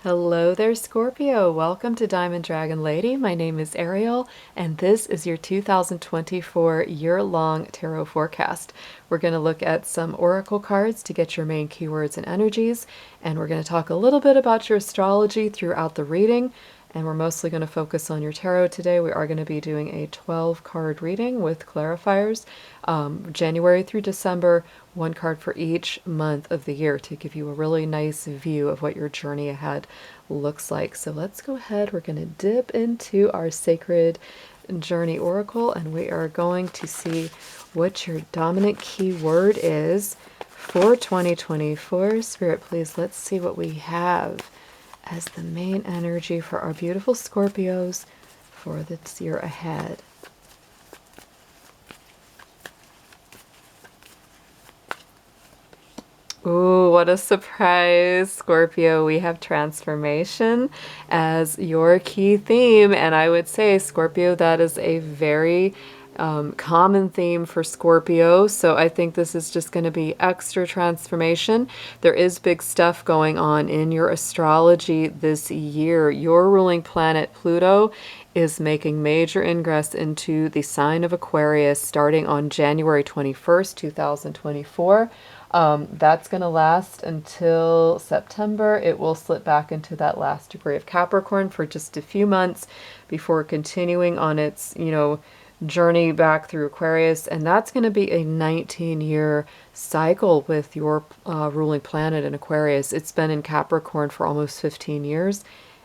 Hello there, Scorpio. Welcome to Diamond Dragon Lady. My name is Ariel, and this is your 2024 year-long tarot forecast. We're going to look at some oracle cards to get your main keywords and energies, and we're going to talk a little bit about your astrology throughout the reading, and we're mostly going to focus on your tarot today. We are going to be doing a 12-card reading with clarifiers, January through December, one card for each month of the year to give you a really nice view of what your journey ahead looks like. So let's go ahead. We're going to dip into our sacred journey oracle, and we are going to see what your dominant keyword is for 2024. Spirit, please, let's see what we have as the main energy for our beautiful Scorpios for this year ahead. Ooh, what a surprise, Scorpio. We have transformation as your key theme. And I would say, Scorpio, that is a very common theme for Scorpio. So I think this is just going to be extra transformation. There is big stuff going on in your astrology this year. Your ruling planet, Pluto, is making major ingress into the sign of Aquarius starting on January 21st, 2024. That's going to last until September. It will slip back into that last degree of Capricorn for just a few months before continuing on its, journey back through Aquarius. And that's going to be a 19-year cycle with your ruling planet in Aquarius. It's been in Capricorn for almost 15 years.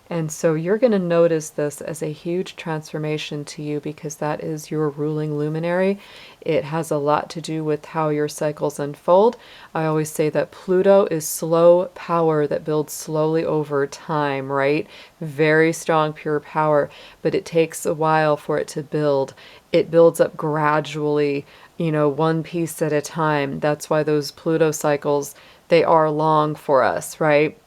And so you're going to notice this as a huge transformation to you because that is your ruling luminary. It has a lot to do with how your cycles unfold. I always say that Pluto is slow power that builds slowly over time, right? Very strong, pure power, but it takes a while for it to build. It builds up gradually, one piece at a time. That's why those Pluto cycles, they are long for us, right?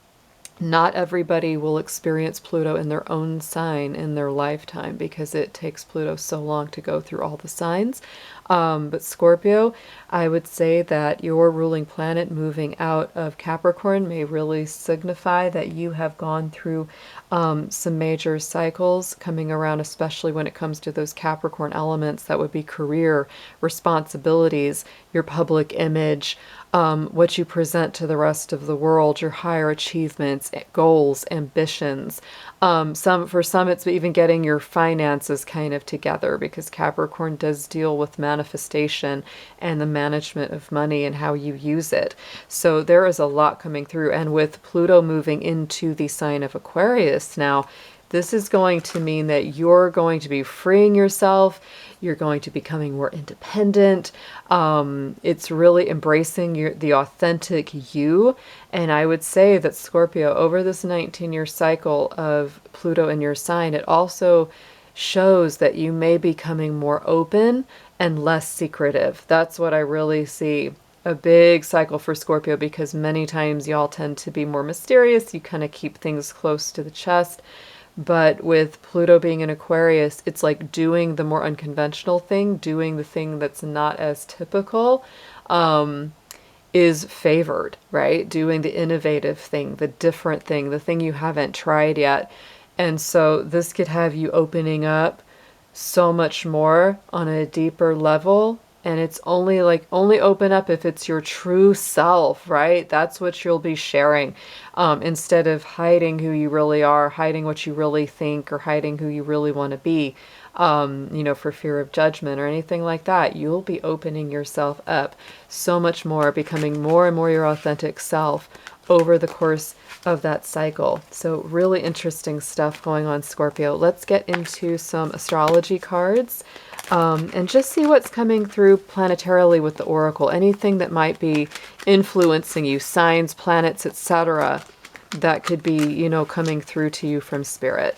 Not everybody will experience Pluto in their own sign in their lifetime because it takes Pluto so long to go through all the signs. But Scorpio, I would say that your ruling planet moving out of Capricorn may really signify that you have gone through some major cycles coming around, especially when it comes to those Capricorn elements. That would be career, responsibilities, your public image, what you present to the rest of the world, your higher achievements, goals, ambitions. For some, it's even getting your finances kind of together because Capricorn does deal with manifestation and the management of money and how you use it. So there is a lot coming through. And with Pluto moving into the sign of Aquarius now, this is going to mean that you're going to be freeing yourself. You're going to be becoming more independent. It's really embracing the authentic you. And I would say that Scorpio, over this 19-year cycle of Pluto in your sign, it also shows that you may be becoming more open and less secretive. That's what I really see. A big cycle for Scorpio because many times y'all tend to be more mysterious. You kind of keep things close to the chest. But with Pluto being in Aquarius, it's like doing the more unconventional thing, doing the thing that's not as typical, is favored, right? Doing the innovative thing, the different thing, the thing you haven't tried yet. And so this could have you opening up so much more on a deeper level. And it's only open up if it's your true self, right? That's what you'll be sharing. Instead of hiding who you really are, hiding what you really think, or hiding who you really want to be, for fear of judgment or anything like that. You'll be opening yourself up so much more, becoming more and more your authentic self over the course of that cycle. So really interesting stuff going on, Scorpio. Let's get into some astrology cards. And just see what's coming through planetarily with the oracle. Anything that might be influencing you, signs, planets, etc., that could be, coming through to you from spirit.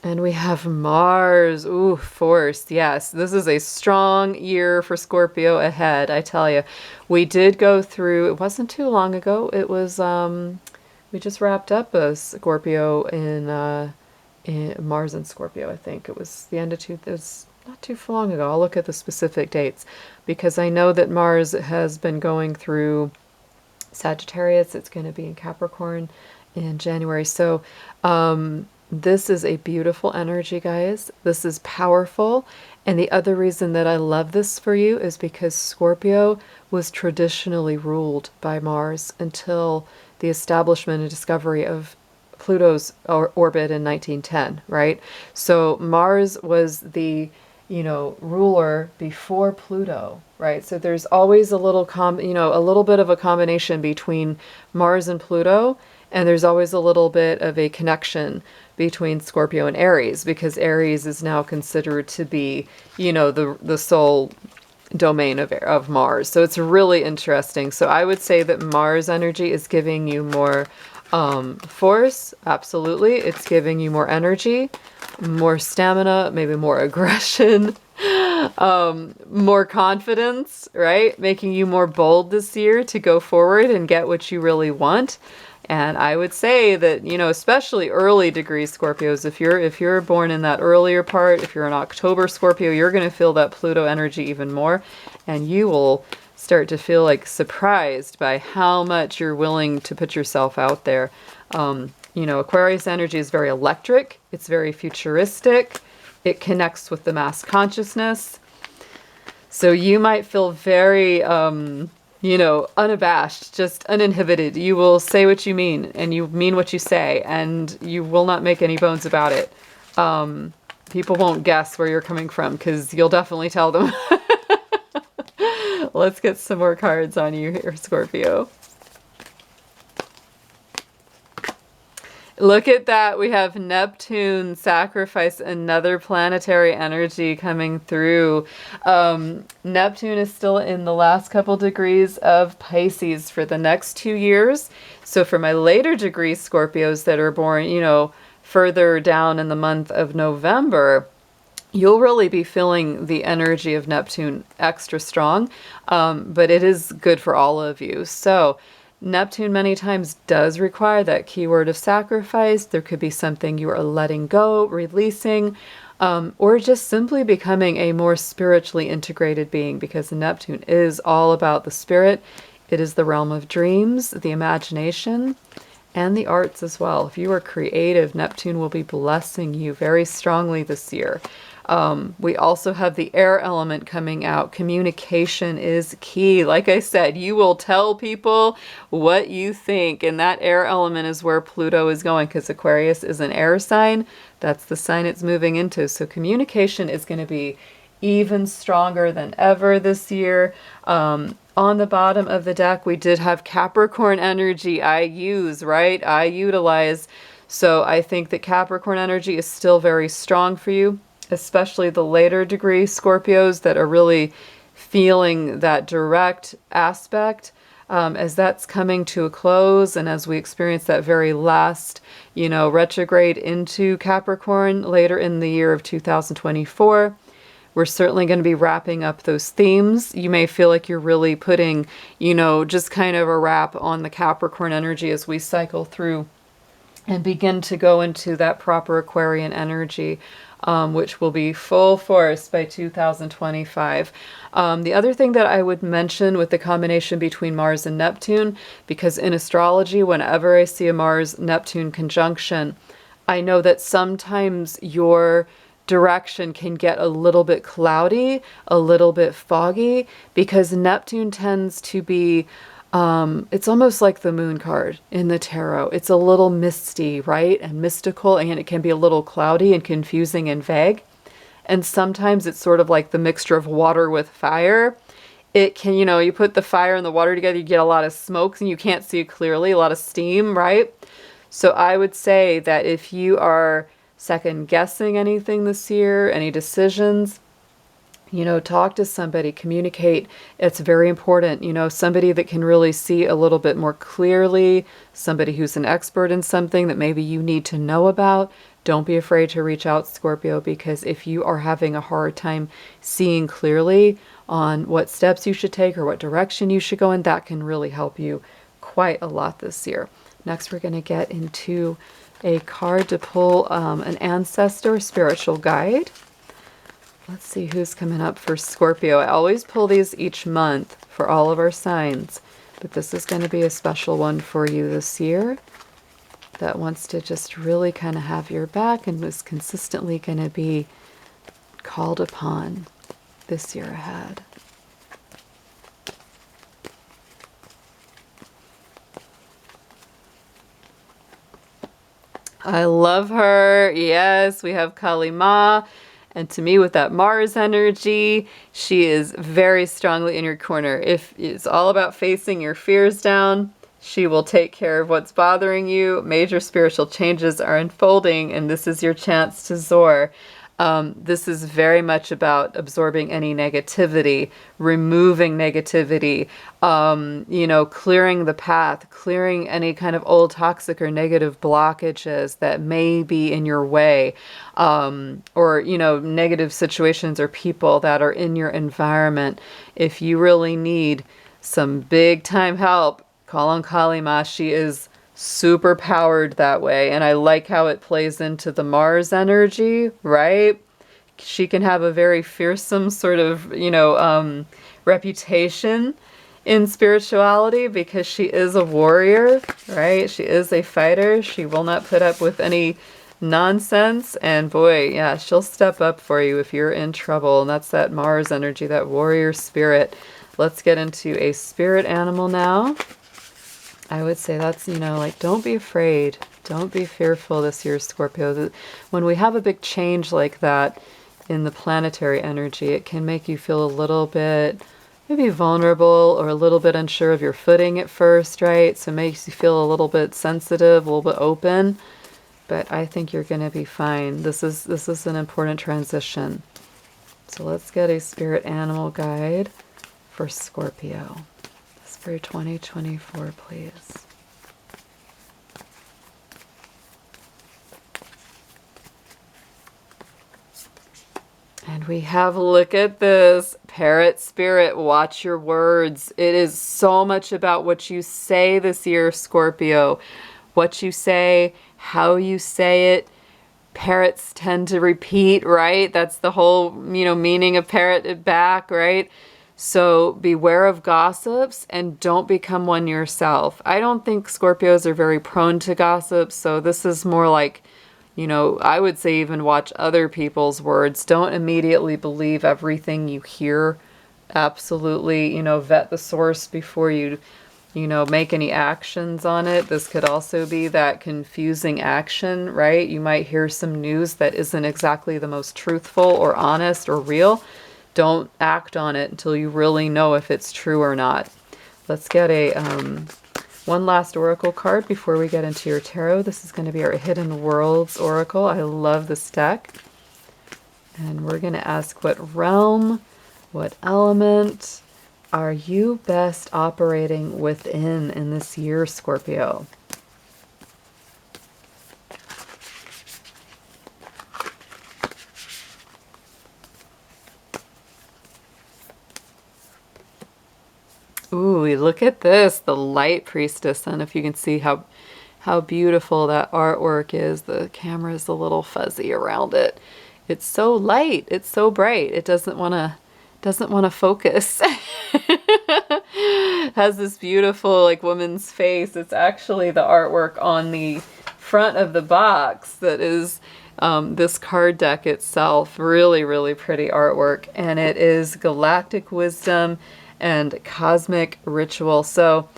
And we have Mars. Ooh, force. Yes, this is a strong year for Scorpio ahead, I tell you. We did go through, it wasn't too long ago, it was... we just wrapped up a Scorpio in Mars and Scorpio, I think. It was the end of not too long ago. I'll look at the specific dates because I know that Mars has been going through Sagittarius. It's going to be in Capricorn in January. So this is a beautiful energy, guys. This is powerful. And the other reason that I love this for you is because Scorpio was traditionally ruled by Mars until the establishment and discovery of Pluto's orbit in 1910, right? So Mars was the, ruler before Pluto, right? So there's always a little a little bit of a combination between Mars and Pluto, and there's always a little bit of a connection between Scorpio and Aries, because Aries is now considered to be, the sole domain of Mars. So it's really interesting. So I would say that Mars energy is giving you more force. Absolutely. It's giving you more energy, more stamina, maybe more aggression, more confidence, right? Making you more bold this year to go forward and get what you really want. And I would say that, especially early degree Scorpios, if you're born in that earlier part, if you're an October Scorpio, you're going to feel that Pluto energy even more, and you will start to feel like surprised by how much you're willing to put yourself out there. Aquarius energy is very electric. It's very futuristic. It connects with the mass consciousness. So you might feel very, unabashed, just uninhibited. You will say what you mean, and you mean what you say, and you will not make any bones about it. People won't guess where you're coming from because you'll definitely tell them. Let's get some more cards on you here, Scorpio. Look at that. We have Neptune sacrifice, another planetary energy coming through. Neptune is still in the last couple degrees of Pisces for the next 2 years. So for my later degree Scorpios that are born, further down in the month of November, you'll really be feeling the energy of Neptune extra strong. But it is good for all of you. So Neptune many times does require that keyword of sacrifice. There could be something you are letting go, releasing, or just simply becoming a more spiritually integrated being, because Neptune is all about the spirit. It is the realm of dreams, the imagination, and the arts as well. If you are creative, Neptune will be blessing you very strongly this year. We also have the air element coming out. Communication is key. Like I said, you will tell people what you think, and that air element is where Pluto is going, because Aquarius is an air sign. That's the sign it's moving into. So communication is going to be even stronger than ever this year. On the bottom of the deck, we did have Capricorn energy. I utilize. So I think that Capricorn energy is still very strong for you, especially the later degree Scorpios that are really feeling that direct aspect as that's coming to a close, and as we experience that very last, retrograde into Capricorn later in the year of 2024. We're certainly going to be wrapping up those themes. You may feel like you're really putting, just kind of a wrap on the Capricorn energy as we cycle through and begin to go into that proper Aquarian energy, which will be full force by 2025. The other thing that I would mention with the combination between Mars and Neptune, because in astrology, whenever I see a Mars-Neptune conjunction, I know that sometimes your direction can get a little bit cloudy, a little bit foggy, because Neptune tends to be it's almost like the moon card in the tarot. It's a little misty, right? And mystical, and it can be a little cloudy and confusing and vague. And sometimes it's sort of like the mixture of water with fire. It can, you put the fire and the water together, you get a lot of smoke and you can't see clearly, a lot of steam, right? So I would say that if you are second guessing anything this year, any decisions, talk to somebody, communicate. It's very important. Somebody that can really see a little bit more clearly, somebody who's an expert in something that maybe you need to know about. Don't be afraid to reach out, Scorpio, because if you are having a hard time seeing clearly on what steps you should take or what direction you should go in, that can really help you quite a lot this year. Next, we're going to get into a card to pull an ancestor spiritual guide Let's see who's coming up for Scorpio. I always pull these each month for all of our signs, but this is going to be a special one for you this year that wants to just really kind of have your back and was consistently going to be called upon this year ahead. I love her. Yes, we have Kali Ma. And to me, with that Mars energy, she is very strongly in your corner. If it's all about facing your fears down, she will take care of what's bothering you. Major spiritual changes are unfolding, and this is your chance to soar. This is very much about absorbing any negativity, removing negativity, clearing the path, clearing any kind of old toxic or negative blockages that may be in your way, or negative situations or people that are in your environment. If you really need some big time help, call on Kali Ma. She is super powered that way, and I like how it plays into the Mars energy, right? She can have a very fearsome sort of reputation in spirituality because she is a warrior, right? She is a fighter. She will not put up with any nonsense, and boy, yeah, she'll step up for you if you're in trouble. And that's that Mars energy, that warrior spirit. Let's get into a spirit animal now. I would say that's, don't be afraid. Don't be fearful this year, Scorpio. When we have a big change like that in the planetary energy, it can make you feel a little bit maybe vulnerable or a little bit unsure of your footing at first, right? So it makes you feel a little bit sensitive, a little bit open. But I think you're going to be fine. This is an important transition. So let's get a spirit animal guide for Scorpio. For 2024, please. And we have, look at this, parrot spirit, watch your words. It is so much about what you say this year, Scorpio. What you say, how you say it. Parrots tend to repeat, right? That's the whole, meaning of parrot back, right? So beware of gossips and don't become one yourself. I don't think Scorpios are very prone to gossip, so this is more like, I would say even watch other people's words. Don't immediately believe everything you hear. Absolutely, vet the source before you, make any actions on it. This could also be that confusing action, right? You might hear some news that isn't exactly the most truthful or honest or real. Don't act on it until you really know if it's true or not. Let's get a one last oracle card before we get into your tarot. This is going to be our Hidden Worlds oracle. I love this deck. And we're going to ask, what realm, what element are you best operating within in this year, Scorpio? Ooh, look at this, the light priestess. I don't know if you can see how beautiful that artwork is. The camera is a little fuzzy around it. It's so light. It's so bright. It doesn't want to focus. Has this beautiful woman's face. It's actually the artwork on the front of the box that is this card deck itself. Really, really pretty artwork, and it is galactic wisdom and cosmic ritual. So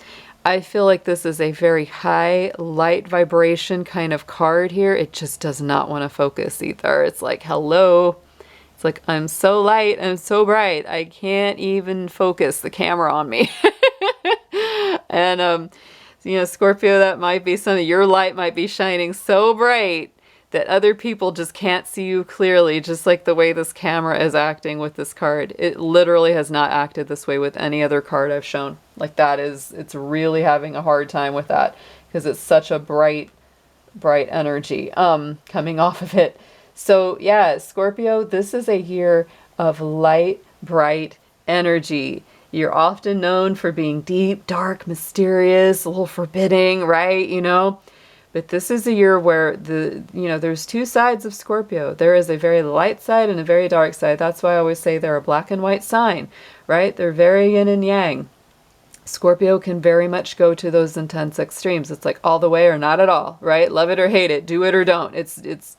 I feel like this is a very high light vibration kind of card here. It just does not want to focus either. It's like, hello. It's like, I'm so light, I'm so bright, I can't even focus the camera on me. And Scorpio, that might be something. Your light might be shining so bright that other people just can't see you clearly, just like the way this camera is acting with this card. It literally has not acted this way with any other card I've shown. It's really having a hard time with that because it's such a bright energy coming off of it. So yeah, Scorpio, this is a year of light, bright energy. You're often known for being deep, dark, mysterious, a little forbidding, right? But this is a year where there's two sides of Scorpio. There is a very light side and a very dark side. That's why I always say they're a black and white sign, right? They're very yin and yang. Scorpio can very much go to those intense extremes. It's like all the way or not at all, right? Love it or hate it, do it or don't. It's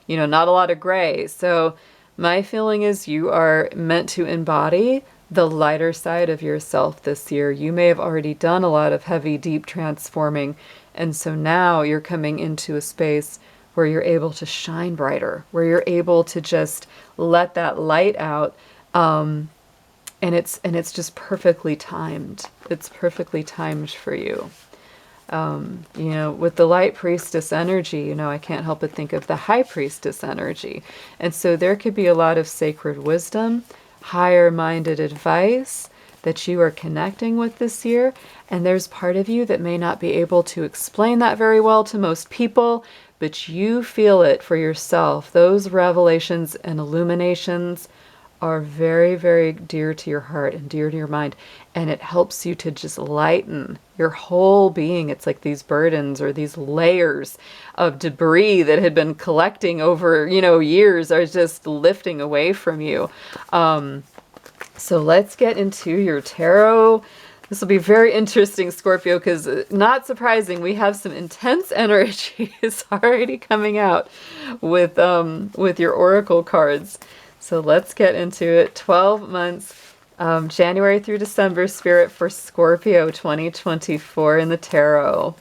not a lot of gray. So my feeling is you are meant to embody the lighter side of yourself this year. You may have already done a lot of heavy, deep transforming. And so now you're coming into a space where you're able to shine brighter, where you're able to just let that light out. And it's just perfectly timed. It's perfectly timed for you. With the light priestess energy, I can't help but think of the high priestess energy. And so there could be a lot of sacred wisdom, higher minded advice that you are connecting with this year. And there's part of you that may not be able to explain that very well to most people, but you feel it for yourself. Those revelations and illuminations are very, very dear to your heart and dear to your mind. And it helps you to just lighten your whole being. It's like these burdens or these layers of debris that had been collecting over, years are just lifting away from you. So let's get into your tarot. This will be very interesting, Scorpio, because not surprising, we have some intense energies already coming out with your oracle cards. So let's get into it. 12 months, January through December, Spirit, for Scorpio 2024 in the tarot.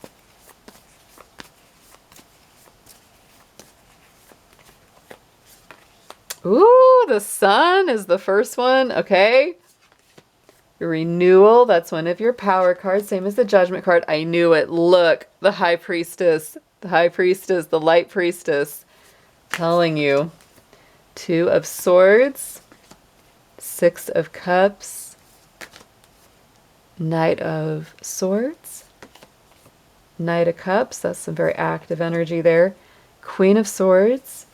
Ooh, the Sun is the first one. Okay. Renewal, that's one of your power cards, same as the Judgment card. I knew it. Look, the High Priestess, the Light Priestess, telling you. 2 of Swords, 6 of Cups, Knight of Swords, Knight of Cups, that's some very active energy there. Queen of Swords,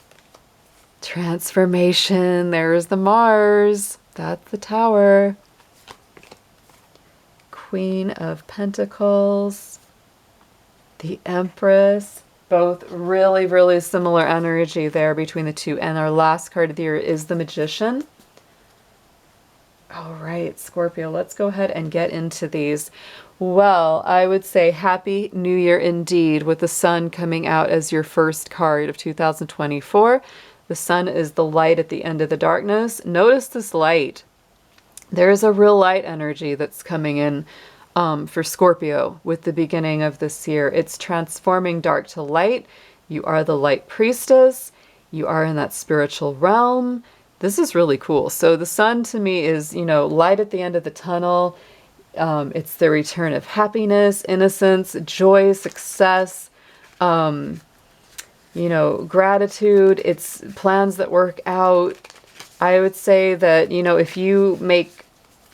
transformation, there's the Mars, that's the Tower. Queen of Pentacles, the Empress. Both really, really similar energy there between the two. And our last card of the year is the Magician. All right, Scorpio, let's go ahead and get into these. Well, I would say Happy New Year indeed, with the Sun coming out as your first card of 2024. The Sun is the light at the end of the darkness. Notice this light. There is a real light energy that's coming in for Scorpio with the beginning of this year. It's transforming dark to light. You are the Light Priestess. You are in that spiritual realm. This is really cool. So the Sun to me is, light at the end of the tunnel. It's the return of happiness, innocence, joy, success, gratitude. It's plans that work out. I would say that, if you make,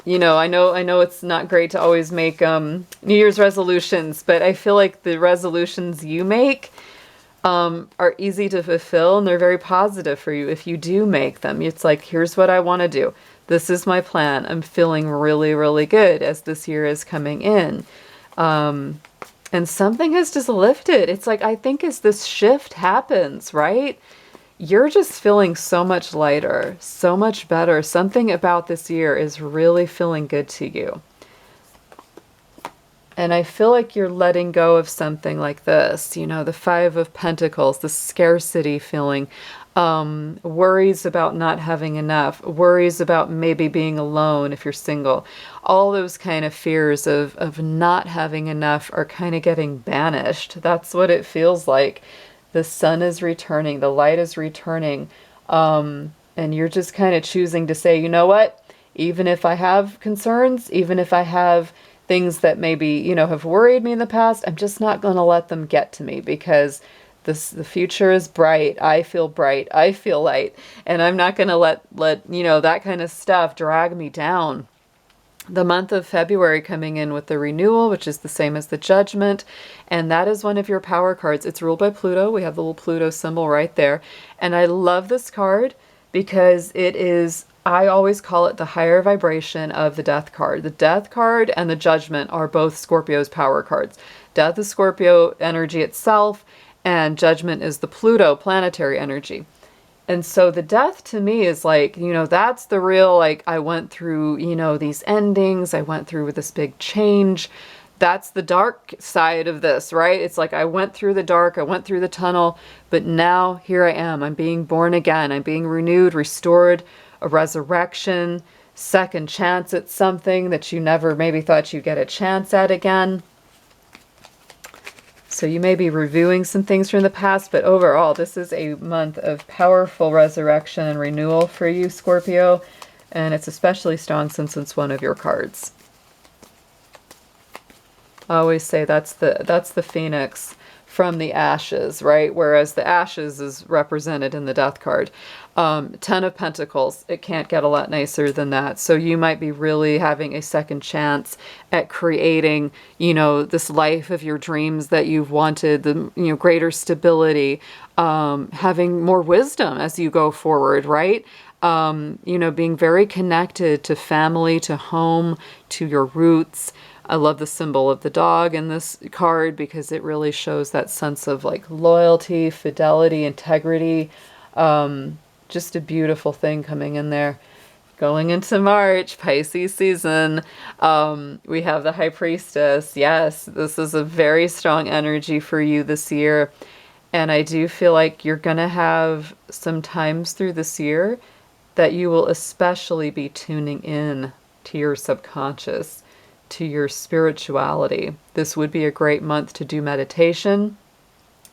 I know it's not great to always make New Year's resolutions, but I feel like the resolutions you make are easy to fulfill, and they're very positive for you if you do make them. It's like, here's what I want to do. This is my plan. I'm feeling really, really good as this year is coming in. And something has just lifted. It's like, I think as this shift happens, right? You're just feeling so much lighter, so much better. Something about this year is really feeling good to you. And I feel like you're letting go of something like this, the 5 of Pentacles, the scarcity feeling, worries about not having enough, worries about maybe being alone if you're single. All those kind of fears of not having enough are kind of getting banished. That's what it feels like. The Sun is returning, the light is returning, and you're just kind of choosing to say, you know what, even if I have concerns, even if I have things that maybe, have worried me in the past, I'm just not going to let them get to me, because the future is bright. I feel light, and I'm not going to let that kind of stuff drag me down. The month of February coming in with the renewal, which is the same as the Judgment, and that is one of your power cards. It's ruled by Pluto. We have the little Pluto symbol right there, and I love this card because it is I always call it the higher vibration of the Death card. The Death card and the Judgment are both Scorpio's power cards. Death is Scorpio energy itself, and Judgment is the Pluto planetary energy. And so the Death to me is like, that's the real, like, I went through, these endings, I went through with this big change. That's the dark side of this, right? It's like I went through the dark, I went through the tunnel, but now here I am. I'm being born again. I'm being renewed, restored, a resurrection, second chance at something that you never maybe thought you'd get a chance at again. So you may be reviewing some things from the past, but overall, this is a month of powerful resurrection and renewal for you, Scorpio, and it's especially strong since it's one of your cards. I always say that's the phoenix from the ashes, right? Whereas the ashes is represented in the Death card. 10 of Pentacles, it can't get a lot nicer than that. So you might be really having a second chance at creating, this life of your dreams that you've wanted, the, greater stability, having more wisdom as you go forward, right? Being very connected to family, to home, to your roots. I love the symbol of the dog in this card because it really shows that sense of like loyalty, fidelity, integrity. Just a beautiful thing coming in there. Going into March, Pisces season, we have the High Priestess. Yes, this is a very strong energy for you this year. And I do feel like you're going to have some times through this year that you will especially be tuning in to your subconscious, to your spirituality. This would be a great month to do meditation,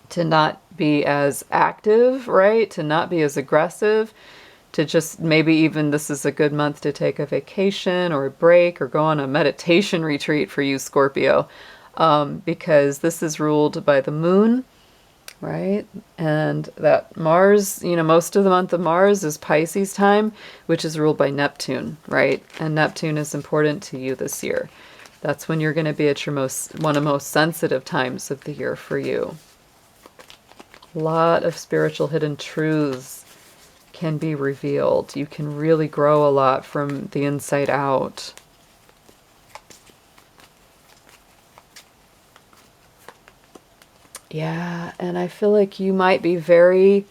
to not be as active, right? To not be as aggressive, to just maybe even this is a good month to take a vacation or a break or go on a meditation retreat for you, Scorpio, because this is ruled by the moon, right? And that Mars, most of the month of Mars is Pisces time, which is ruled by Neptune, right? And Neptune is important to you this year. That's when you're going to be at your one of the most sensitive times of the year for you. A lot of spiritual hidden truths can be revealed. You can really grow a lot from the inside out. Yeah, and I feel like you might be very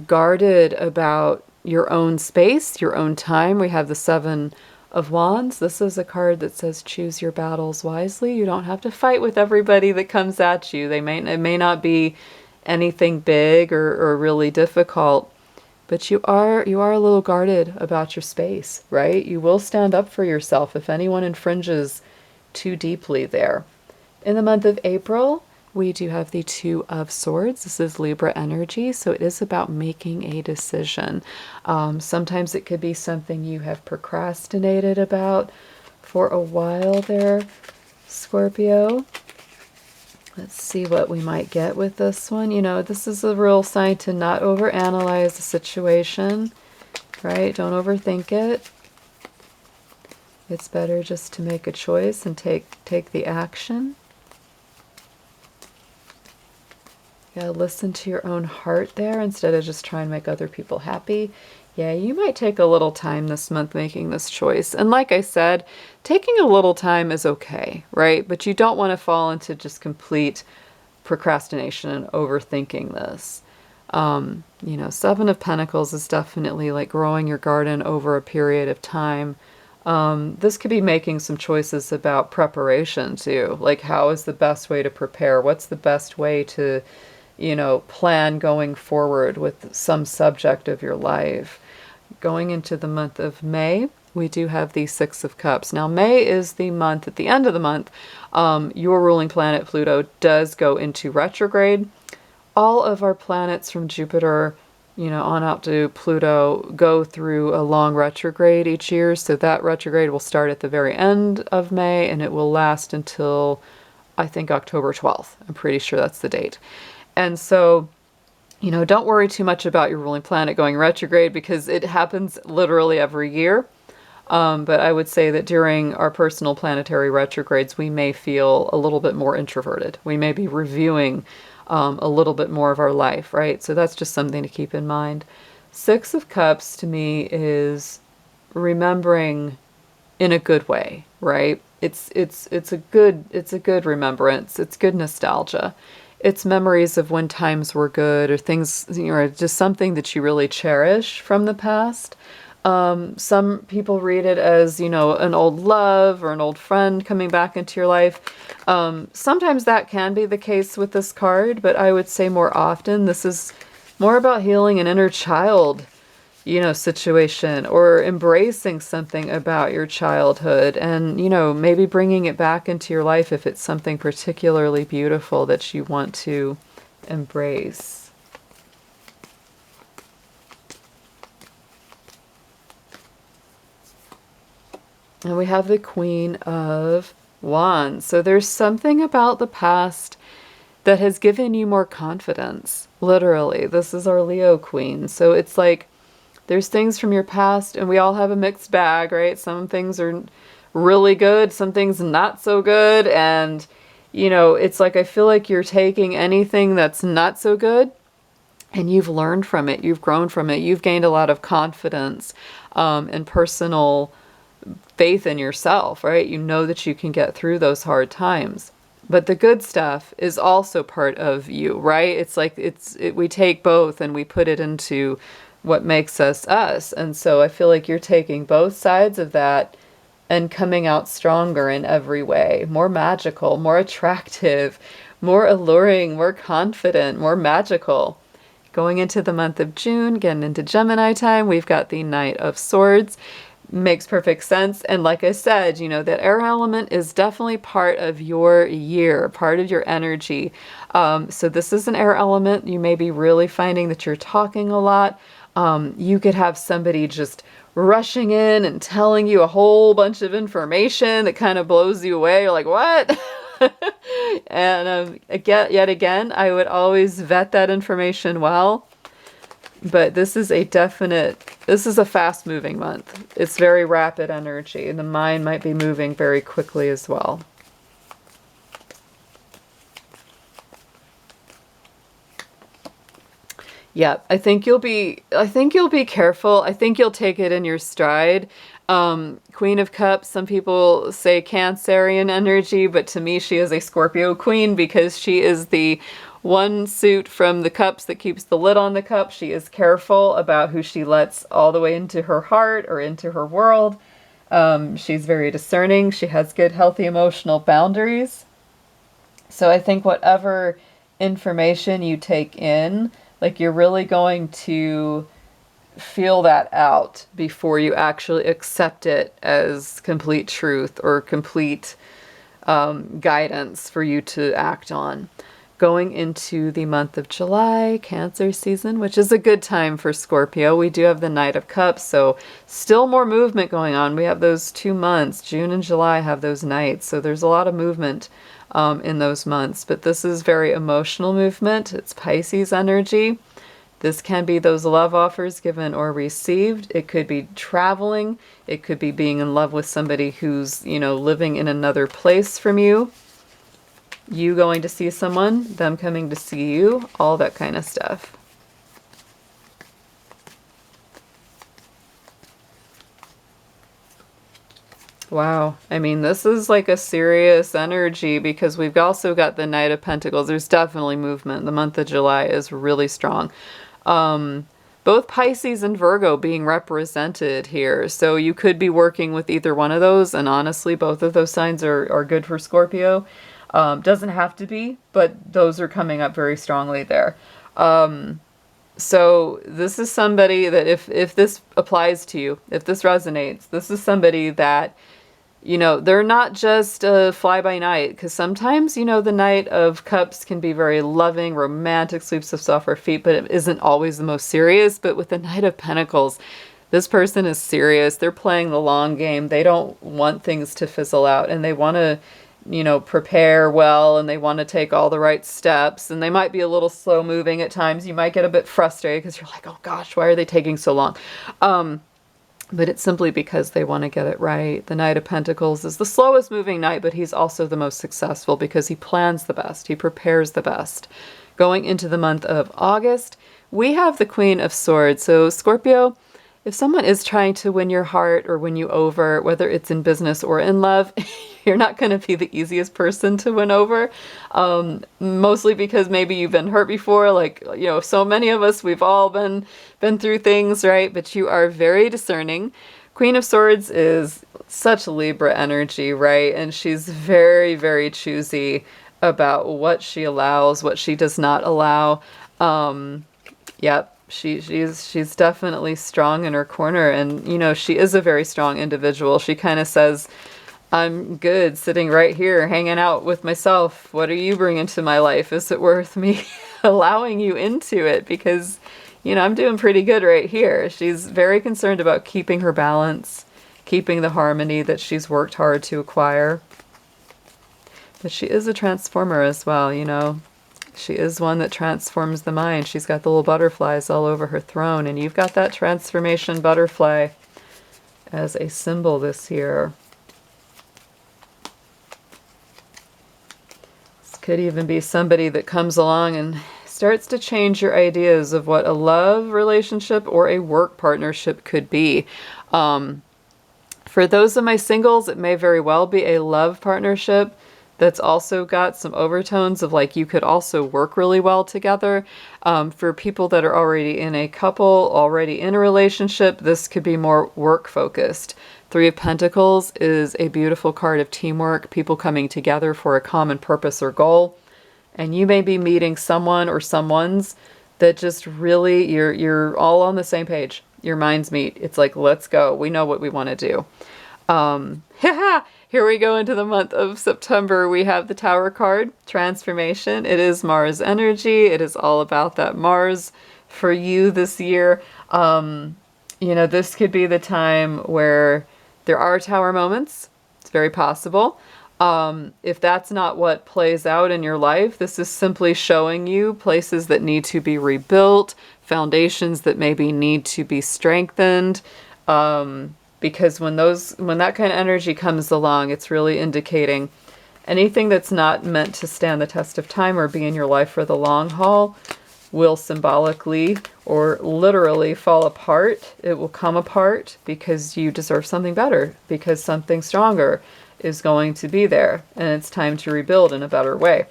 guarded about your own space, your own time. We have the Seven of Wands. This is a card that says choose your battles wisely. You don't have to fight with everybody that comes at you. It may not be anything big or really difficult, but you are a little guarded about your space, right? You will stand up for yourself if anyone infringes too deeply there. In the month of April, we do have the Two of Swords. This is Libra energy, so it is about making a decision. Sometimes it could be something you have procrastinated about for a while there, Scorpio. Let's see what we might get with this one. This is a real sign to not overanalyze the situation, right? Don't overthink it. It's better just to make a choice and take the action. Yeah, listen to your own heart there instead of just trying to make other people happy. Yeah, you might take a little time this month making this choice. And like I said, taking a little time is okay, right? But you don't want to fall into just complete procrastination and overthinking this. Seven of Pentacles is definitely like growing your garden over a period of time. This could be making some choices about preparation too. Like, how is the best way to prepare? What's the best way to plan going forward with some subject of your life. Going into the month of May, we do have the Six of Cups. Now, May is the month, at the end of the month, your ruling planet Pluto does go into retrograde. All of our planets from Jupiter, on out to Pluto go through a long retrograde each year. So that retrograde will start at the very end of May and it will last until, I think, October 12th. I'm pretty sure that's the date. And so, don't worry too much about your ruling planet going retrograde because it happens literally every year. But I would say that during our personal planetary retrogrades, we may feel a little bit more introverted. We may be reviewing a little bit more of our life, right? So that's just something to keep in mind. Six of Cups to me is remembering in a good way, right? It's a good remembrance. It's good nostalgia. It's memories of when times were good or things, just something that you really cherish from the past. Some people read it as, an old love or an old friend coming back into your life. Sometimes that can be the case with this card, but I would say more often this is more about healing an inner child, situation, or embracing something about your childhood and, maybe bringing it back into your life if it's something particularly beautiful that you want to embrace. And we have the Queen of Wands. So there's something about the past that has given you more confidence. Literally, this is our Leo Queen. So it's like there's things from your past, and we all have a mixed bag, right? Some things are really good, some things not so good. And, it's like I feel like you're taking anything that's not so good and you've learned from it, you've grown from it, you've gained a lot of confidence and personal faith in yourself, right? You know that you can get through those hard times. But the good stuff is also part of you, right? It's like we take both and we put it into what makes us us. And so I feel like you're taking both sides of that and coming out stronger in every way, more magical, more attractive, more alluring, more confident, more magical. Going into the month of June, getting into Gemini time, we've got the Knight of Swords. Makes perfect sense. And like I said, that air element is definitely part of your year, part of your energy. So this is an air element. You may be really finding that you're talking a lot. You could have somebody just rushing in and telling you a whole bunch of information that kind of blows you away. You're like, what? And yet again, I would always vet that information well. But this is a fast moving month. It's very rapid energy, and the mind might be moving very quickly as well. Yeah, I think you'll be careful. I think you'll take it in your stride. Queen of Cups, some people say Cancerian energy, but to me she is a Scorpio queen because she is the one suit from the cups that keeps the lid on the cup. She is careful about who she lets all the way into her heart or into her world. She's very discerning. She has good, healthy emotional boundaries. So I think whatever information you take in, like you're really going to feel that out before you actually accept it as complete truth or complete guidance for you to act on. Going into the month of July, Cancer season, which is a good time for Scorpio. We do have the Knight of Cups, so still more movement going on. We have those 2 months, June and July have those nights, so there's a lot of movement in those months. But this is very emotional movement. It's Pisces energy. This can be those love offers given or received. It could be traveling. It could be being in love with somebody who's, living in another place from you. You going to see someone, them coming to see you, all that kind of stuff. Wow. I mean, this is like a serious energy because we've also got the Knight of Pentacles. There's definitely movement. The month of July is really strong. Both Pisces and Virgo being represented here. So you could be working with either one of those. And honestly, both of those signs are good for Scorpio. Doesn't have to be, but those are coming up very strongly there. So this is somebody that if this applies to you, if this resonates, this is somebody that, they're not just a fly-by-night, because sometimes, the Knight of Cups can be very loving, romantic, sweeps us off our feet, but it isn't always the most serious. But with the Knight of Pentacles, this person is serious. They're playing the long game. They don't want things to fizzle out, and they want to prepare well, and they want to take all the right steps, and they might be a little slow moving at times. You might get a bit frustrated because you're like, oh gosh, why are they taking so long? But it's simply because they want to get it right. The Knight of Pentacles is the slowest moving knight, but he's also the most successful because he plans the best. He prepares the best. Going into the month of August, we have the Queen of Swords. So Scorpio, if someone is trying to win your heart or win you over, whether it's in business or in love, you're not going to be the easiest person to win over. Mostly because maybe you've been hurt before, like, so many of us, we've all been through things, right? But you are very discerning. Queen of Swords is such Libra energy, right? And she's very, very choosy about what she allows, what she does not allow. Yep. She's definitely strong in her corner, and she is a very strong individual. She kind of says, I'm good sitting right here hanging out with myself. What are you bringing to my life? Is it worth me allowing you into it? Because I'm doing pretty good right here. She's very concerned about keeping her balance, keeping the harmony that she's worked hard to acquire. But she is a transformer as well, She is one that transforms the mind. She's got the little butterflies all over her throne, and you've got that transformation butterfly as a symbol this year. This could even be somebody that comes along and starts to change your ideas of what a love relationship or a work partnership could be. For those of my singles, it may very well be a love partnership that's also got some overtones of like you could also work really well together. For people that are already in a couple, already in a relationship, this could be more work focused. Three of Pentacles is a beautiful card of teamwork, people coming together for a common purpose or goal. And you may be meeting someone or someones that just really, you're all on the same page. Your minds meet. It's like, let's go. We know what we want to do. Here we go into the month of September. We have the Tower card, transformation. It is Mars energy. It is all about that Mars for you this year. This could be the time where there are Tower moments. It's very possible. If that's not what plays out in your life, this is simply showing you places that need to be rebuilt, foundations that maybe need to be strengthened. Because when that kind of energy comes along, it's really indicating anything that's not meant to stand the test of time or be in your life for the long haul will symbolically or literally fall apart. It will come apart because you deserve something better, because something stronger is going to be there, and it's time to rebuild in a better way.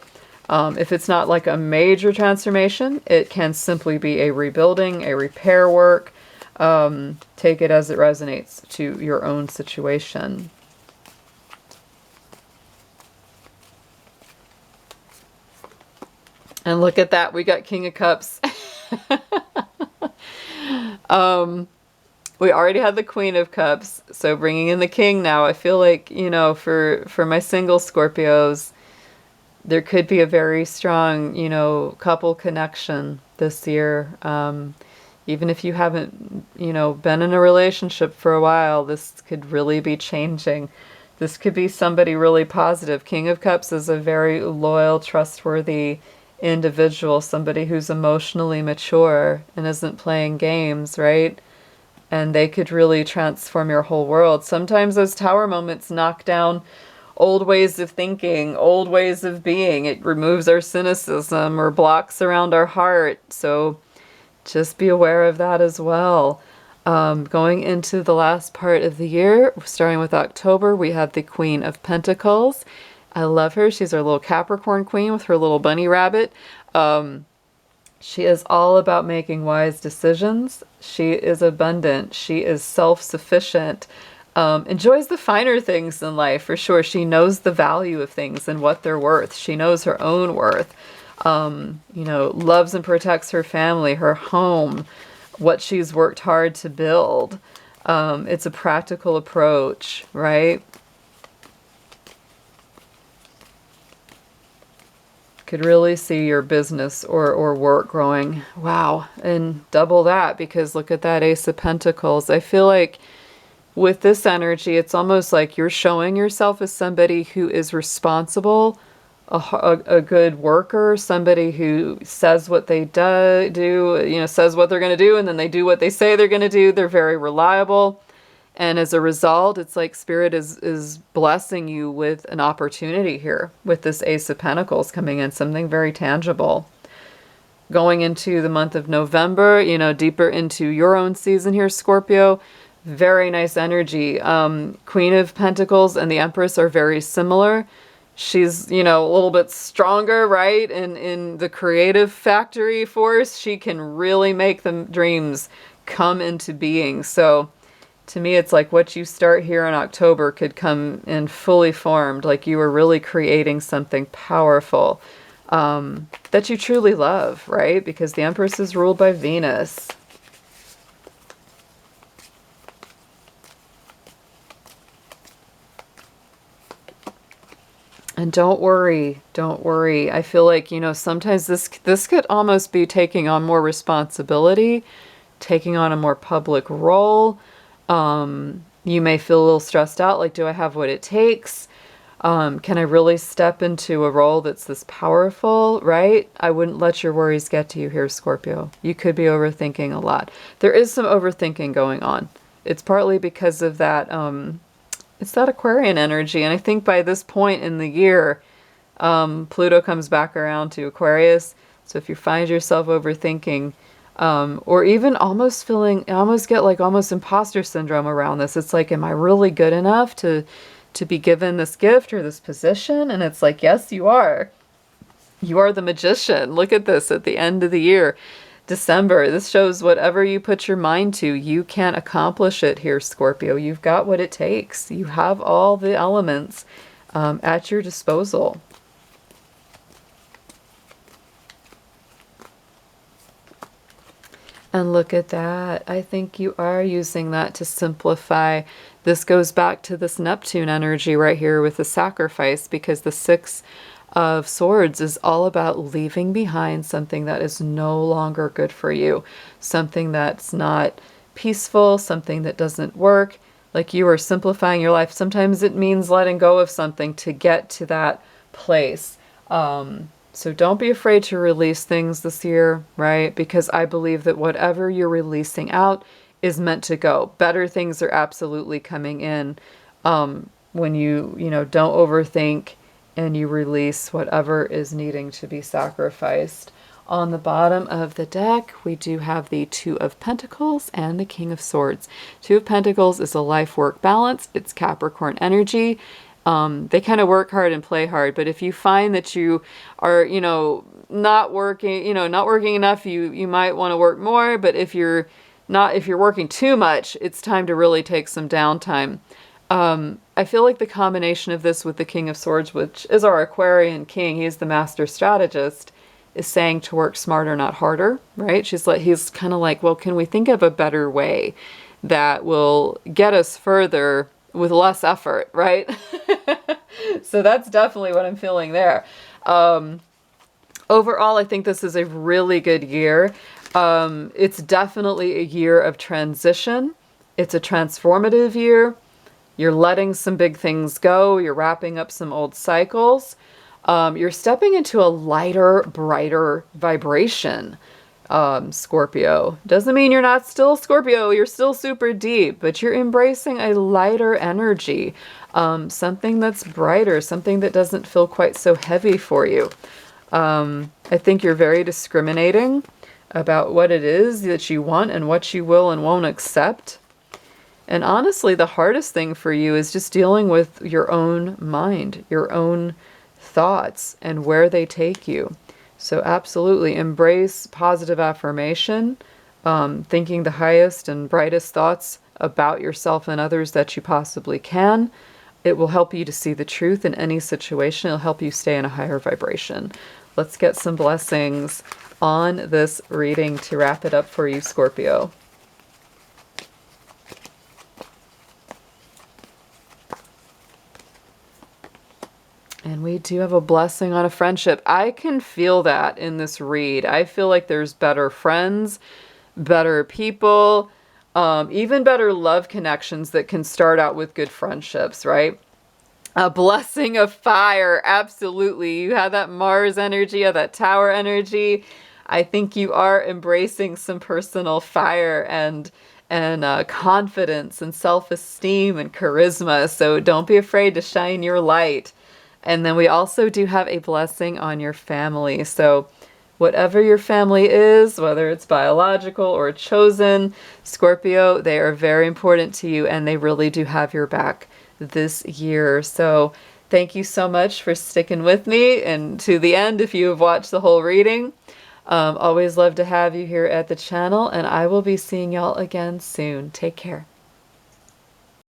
If it's not like a major transformation, it can simply be a rebuilding, a repair work. Take it as it resonates to your own situation. And look at that, we got King of Cups. We already had the Queen of Cups, so bringing in the King now, I feel like, for my single Scorpios, there could be a very strong, couple connection this year. Even if you haven't, been in a relationship for a while, this could really be changing. This could be somebody really positive. King of Cups is a very loyal, trustworthy individual, somebody who's emotionally mature and isn't playing games, right? And they could really transform your whole world. Sometimes those Tower moments knock down old ways of thinking, old ways of being. It removes our cynicism or blocks around our heart. So just be aware of that as well. Going into the last part of the year, starting with October, we have the Queen of Pentacles. I love her. She's our little Capricorn queen with her little bunny rabbit. She is all about making wise decisions. She is abundant. She is self-sufficient. Enjoys the finer things in life, for sure. She knows the value of things and what they're worth. She knows her own worth. Loves and protects her family, her home, what she's worked hard to build. It's a practical approach, right? Could really see your business or work growing. Wow. And double that, because look at that Ace of Pentacles. I feel like with this energy, it's almost like you're showing yourself as somebody who is responsible, a good worker, somebody who says what they do, says what they're going to do, and then they do what they say they're going to do. They're very reliable. And as a result, it's like Spirit is blessing you with an opportunity here with this Ace of Pentacles coming in, something very tangible. going into the month of November, deeper into your own season here, Scorpio. Very nice energy. Queen of Pentacles and the Empress are very similar. She's, a little bit stronger, right? In the creative factory force, she can really make the dreams come into being. So to me, it's like what you start here in October could come in fully formed, like you were really creating something powerful that you truly love, right? Because the Empress is ruled by Venus. And don't worry, don't worry. I feel like, sometimes this could almost be taking on more responsibility, taking on a more public role. You may feel a little stressed out, like, do I have what it takes? Can I really step into a role that's this powerful, right? I wouldn't let your worries get to you here, Scorpio. You could be overthinking a lot. There is some overthinking going on. It's partly because of that, it's that Aquarian energy. And I think by this point in the year, Pluto comes back around to Aquarius. So if you find yourself overthinking, or even almost feeling, I almost get like almost imposter syndrome around this. It's like, am I really good enough to be given this gift or this position? And it's like, yes, you are. You are the magician. Look at this at the end of the year, December. This shows whatever you put your mind to, you can accomplish it here, Scorpio. You've got what it takes. You have all the elements at your disposal. And look at that. I think you are using that to simplify. This goes back to this Neptune energy right here with the sacrifice, because the Six of Swords is all about leaving behind something that is no longer good for you, something that's not peaceful, something that doesn't work. Like you are simplifying your life. Sometimes it means letting go of something to get to that place. So don't be afraid to release things this year, right? Because I believe that whatever you're releasing out is meant to go. Better things are absolutely coming in when you don't overthink and you release whatever is needing to be sacrificed. On the bottom of the deck, we do have the Two of Pentacles and the King of Swords. Two of Pentacles is a life-work balance. It's Capricorn energy. They kind of work hard and play hard, but if you find that you are, not working enough, you might want to work more, but if you're working too much, it's time to really take some downtime. I feel like the combination of this with the King of Swords, which is our Aquarian king, he's the master strategist, is saying to work smarter, not harder, right? He's kind of like, well, can we think of a better way that will get us further with less effort, right? So that's definitely what I'm feeling there. Overall, I think this is a really good year. It's definitely a year of transition. It's a transformative year. You're letting some big things go. You're wrapping up some old cycles. You're stepping into a lighter, brighter vibration. Scorpio. Doesn't mean you're not still Scorpio, you're still super deep, but you're embracing a lighter energy, something that's brighter, something that doesn't feel quite so heavy for you. I think you're very discriminating about what it is that you want and what you will and won't accept. And honestly, the hardest thing for you is just dealing with your own mind, your own thoughts, and where they take you. So absolutely embrace positive affirmation, thinking the highest and brightest thoughts about yourself and others that you possibly can. It will help you to see the truth in any situation. It'll help you stay in a higher vibration. Let's get some blessings on this reading to wrap it up for you, Scorpio. And we do have a blessing on a friendship. I can feel that in this read. I feel like there's better friends, better people, even better love connections that can start out with good friendships, right? A blessing of fire, absolutely. You have that Mars energy, you have that Tower energy. I think you are embracing some personal fire and confidence and self-esteem and charisma. So don't be afraid to shine your light. And then we also do have a blessing on your family. So whatever your family is, whether it's biological or chosen, Scorpio, they are very important to you and they really do have your back this year. So thank you so much for sticking with me and to the end if you have watched the whole reading. Always love to have you here at the channel, and I will be seeing y'all again soon. Take care.